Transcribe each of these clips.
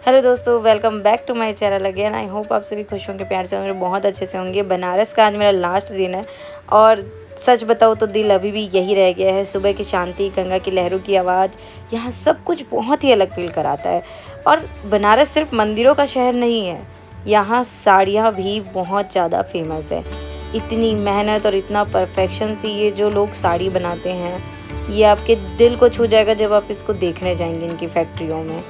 Hello दोस्तों, welcome back to my channel again. I hope आप सभी खुश होंगे, प्यार से होंगे, बहुत अच्छे से होंगे। बनारस का आज मेरा लास्ट दिन है और सच बताऊँ तो दिल अभी भी यही रह गया है। सुबह की शांति, गंगा की लहरों की आवाज़, यहाँ सब कुछ बहुत ही अलग फील कराता है। और बनारस सिर्फ मंदिरों का शहर नहीं है, यहाँ साड़ियाँ भी बहुत ज़्यादा फेमस है। इतनी मेहनत और इतना परफेक्शन से ये जो लोग साड़ी बनाते हैं, ये आपके दिल को छू जाएगा जब आप इसको देखने जाएंगे इनकी फैक्ट्रियों में।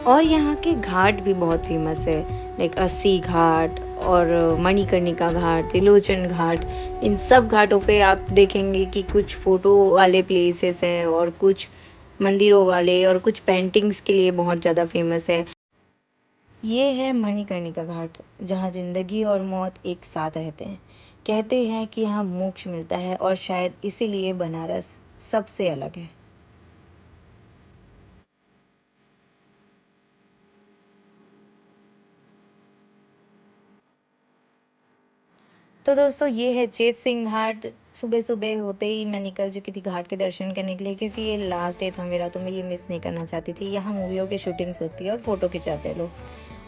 और यहाँ के घाट भी बहुत फेमस है, लाइक अस्सी घाट और मणिकर्णिका घाट, त्रिलोचन घाट। इन सब घाटों पे आप देखेंगे कि कुछ फ़ोटो वाले प्लेसेस हैं और कुछ मंदिरों वाले और कुछ पेंटिंग्स के लिए बहुत ज़्यादा फेमस है। ये है मणिकर्णिका घाट, जहाँ ज़िंदगी और मौत एक साथ रहते हैं। कहते हैं कि यहाँ मोक्ष मिलता है और शायद इसीलिए बनारस सबसे अलग है। तो दोस्तों ये है चेत सिंह घाट। सुबह सुबह होते ही मैं निकल चुकी थी घाट के दर्शन करने के लिए, क्योंकि ये लास्ट डे था मेरा, तो मैं ये मिस नहीं करना चाहती थी। यहाँ मूवियों की शूटिंग्स होती है और फोटो खिंचाते हैं लोग।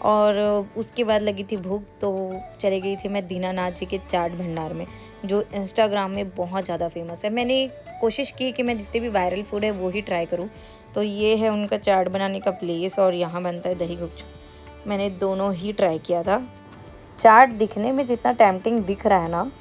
और उसके बाद लगी थी भूख, तो चली गई थी मैं दीनानाथ जी के चाट भंडार में, जो इंस्टाग्राम में बहुत ज़्यादा फेमस है। मैंने कोशिश की कि मैं जितने भी वायरल फूड है वो ही ट्राई करूँ। तो ये है उनका चाट बनाने का प्लेस और यहाँ बनता है दही गुपचुप। मैंने दोनों ही ट्राई किया था। चाट दिखने में जितना टेम्पटिंग दिख रहा है ना,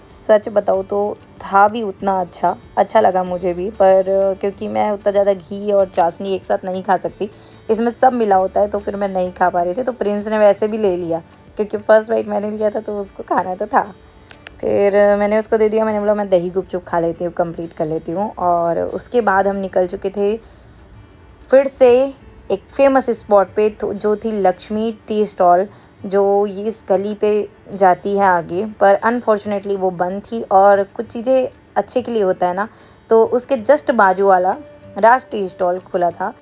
सच बताऊँ तो था भी उतना अच्छा अच्छा लगा मुझे भी। पर क्योंकि मैं उतना ज़्यादा घी और चाशनी एक साथ नहीं खा सकती, इसमें सब मिला होता है, तो फिर मैं नहीं खा पा रही थी। तो प्रिंस ने वैसे भी ले लिया, क्योंकि फर्स्ट बाइट मैंने लिया था तो उसको खाना तो था। फिर मैंने उसको दे दिया। मैंने बोला मैं दही गुपचुप खा लेती हूँ, कंप्लीट कर लेती हूँ। और उसके बाद हम निकल चुके थे फिर से एक फेमस स्पॉट पे, तो जो थी लक्ष्मी टी स्टॉल, जो ये इस गली पे जाती है आगे, पर अनफॉर्चुनेटली वो बंद थी। और कुछ चीज़ें अच्छे के लिए होता है ना, तो उसके जस्ट बाजू वाला राज टी स्टॉल खुला था।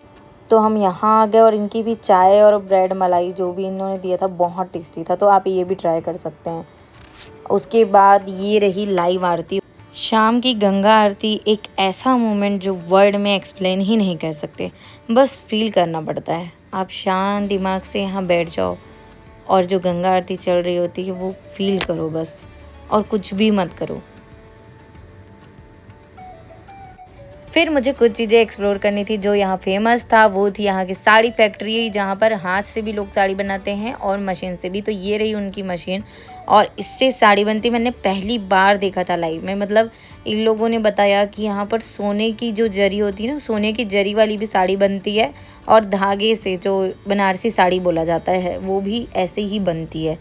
तो हम यहाँ आ गए और इनकी भी चाय और ब्रेड मलाई जो भी इन्होंने दिया था बहुत टेस्टी था, तो आप ये भी ट्राई कर सकते हैं। उसके बाद ये रही लाइव आरती। शाम की गंगा आरती एक ऐसा मोमेंट जो वर्ड में एक्सप्लेन ही नहीं कर सकते, बस फील करना पड़ता है। आप शांत दिमाग से यहाँ बैठ जाओ और जो गंगा आरती चल रही होती है वो फील करो बस, और कुछ भी मत करो। फिर मुझे कुछ चीज़ें एक्सप्लोर करनी थी। जो यहाँ फेमस था वो थी यहाँ की साड़ी फैक्ट्री, जहाँ पर हाथ से भी लोग साड़ी बनाते हैं और मशीन से भी। तो ये रही उनकी मशीन और इससे साड़ी बनती मैंने पहली बार देखा था लाइव में। मतलब इन लोगों ने बताया कि यहाँ पर सोने की जो जरी होती है ना, सोने की जरी वाली भी साड़ी बनती है, और धागे से जो बनारसी साड़ी बोला जाता है वो भी ऐसे ही बनती है।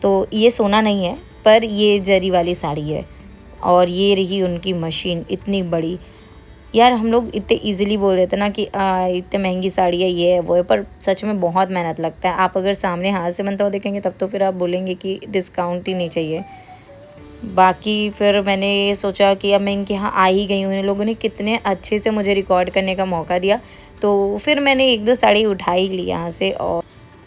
तो ये सोना नहीं है, पर ये जरी वाली साड़ी है। और ये रही उनकी मशीन इतनी बड़ी। यार हम लोग इतने इजीली बोल देते ना कि इतने महंगी साड़ी है, ये है वो है, पर सच में बहुत मेहनत लगता है। आप अगर सामने हाथ से बनता हुआ देखेंगे तब तो फिर आप बोलेंगे कि डिस्काउंट ही नहीं चाहिए। बाकी फिर मैंने सोचा कि अब मैं इनके यहाँ आ ही गई हूँ, इन लोगों ने कितने अच्छे से मुझे रिकॉर्ड करने का मौका दिया, तो फिर मैंने एक दो साड़ी उठा ही ली यहाँ से।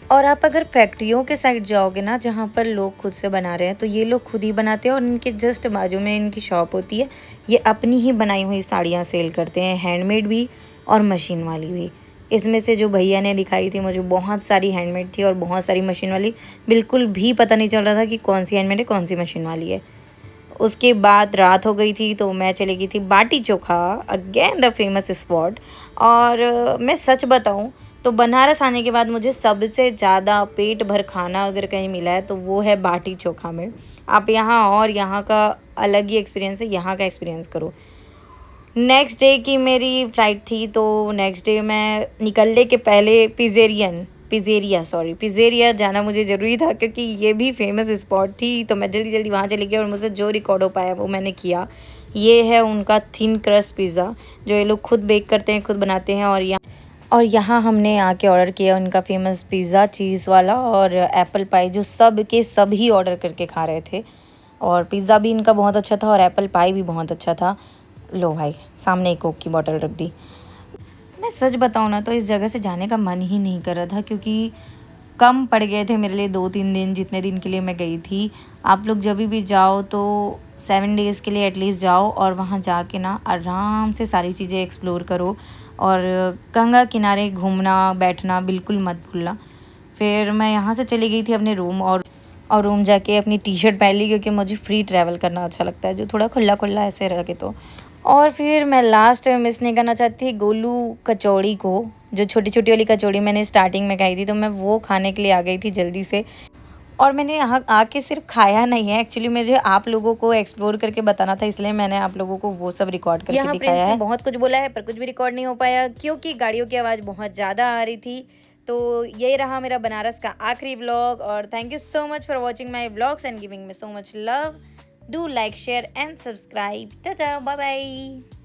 और आप अगर फैक्ट्रियों के साइड जाओगे ना, जहाँ पर लोग खुद से बना रहे हैं, तो ये लोग खुद ही बनाते हैं और इनके जस्ट बाजू में इनकी शॉप होती है। ये अपनी ही बनाई हुई साड़ियाँ सेल करते हैं, हैंडमेड भी और मशीन वाली भी। इसमें से जो भैया ने दिखाई थी मुझे, बहुत सारी हैंडमेड थी और बहुत सारी मशीन वाली। बिल्कुल भी पता नहीं चल रहा था कि कौन सी हैंडमेड है कौन सी मशीन वाली है। उसके बाद रात हो गई थी तो मैं चली गई थी बाटी चोखा, अगेन द फेमस स्पॉट। और मैं सच बताऊं तो बनारस आने के बाद मुझे सबसे ज़्यादा पेट भर खाना अगर कहीं मिला है तो वो है बाटी चोखा में। आप यहाँ, और यहाँ का अलग ही एक्सपीरियंस है, यहाँ का एक्सपीरियंस करो। नेक्स्ट डे की मेरी फ़्लाइट थी, तो नेक्स्ट डे मैं निकलने के पहले पिज़ेरिया जाना मुझे ज़रूरी था, क्योंकि ये भी फेमस स्पॉट थी। तो मैं जल्दी जल्दी वहाँ चली गई और मुझसे जो रिकॉर्ड हो पाया वो मैंने किया। ये है उनका थिन क्रस्ट पिज़्ज़ा, जो ये लोग खुद बेक करते हैं, खुद बनाते हैं। और यहाँ हमने आके ऑर्डर किया उनका फेमस पिज़्ज़ा, चीज़ वाला और एप्पल पाई, जो सब के सब ही ऑर्डर करके खा रहे थे। और पिज़्ज़ा भी इनका बहुत अच्छा था और एप्पल पाई भी बहुत अच्छा था। लो भाई, सामने एक कोक की बोतल रख दी। मैं सच बताऊँ ना तो इस जगह से जाने का मन ही नहीं कर रहा था, क्योंकि कम पड़ गए थे मेरे लिए 2-3 दिन, जितने दिन के लिए मैं गई थी। आप लोग जब भी जाओ तो 7 डेज़ के लिए एटलीस्ट जाओ और वहाँ जाके ना आराम से सारी चीज़ें एक्सप्लोर करो। और गंगा किनारे घूमना बैठना बिल्कुल मत भूलना। फिर मैं यहाँ से चली गई थी अपने रूम, और रूम जाके अपनी टी शर्ट पहन ली, क्योंकि मुझे फ्री ट्रैवल करना अच्छा लगता है, जो थोड़ा खुला खुला ऐसे रहे तो। और फिर मैं लास्ट में मिस नहीं करना चाहती थी गोलू कचौड़ी को, जो छोटी छोटी वाली कचौड़ी मैंने स्टार्टिंग में खाई थी, तो मैं वो खाने के लिए आ गई थी जल्दी से। और मैंने यहाँ आके सिर्फ खाया नहीं है, एक्चुअली मुझे आप लोगों को एक्सप्लोर करके बताना था, इसलिए मैंने आप लोगों को वो सब रिकॉर्ड करके यहाँ दिखाया प्रिंस ने है। बहुत कुछ बोला है पर कुछ भी रिकॉर्ड नहीं हो पाया क्योंकि गाड़ियों की आवाज़ बहुत ज़्यादा आ रही थी। तो ये रहा मेरा बनारस का आखिरी व्लॉग, और thank you so much for watching my vlogs and giving me so much love. Do like share and subscribe. Tata bye bye.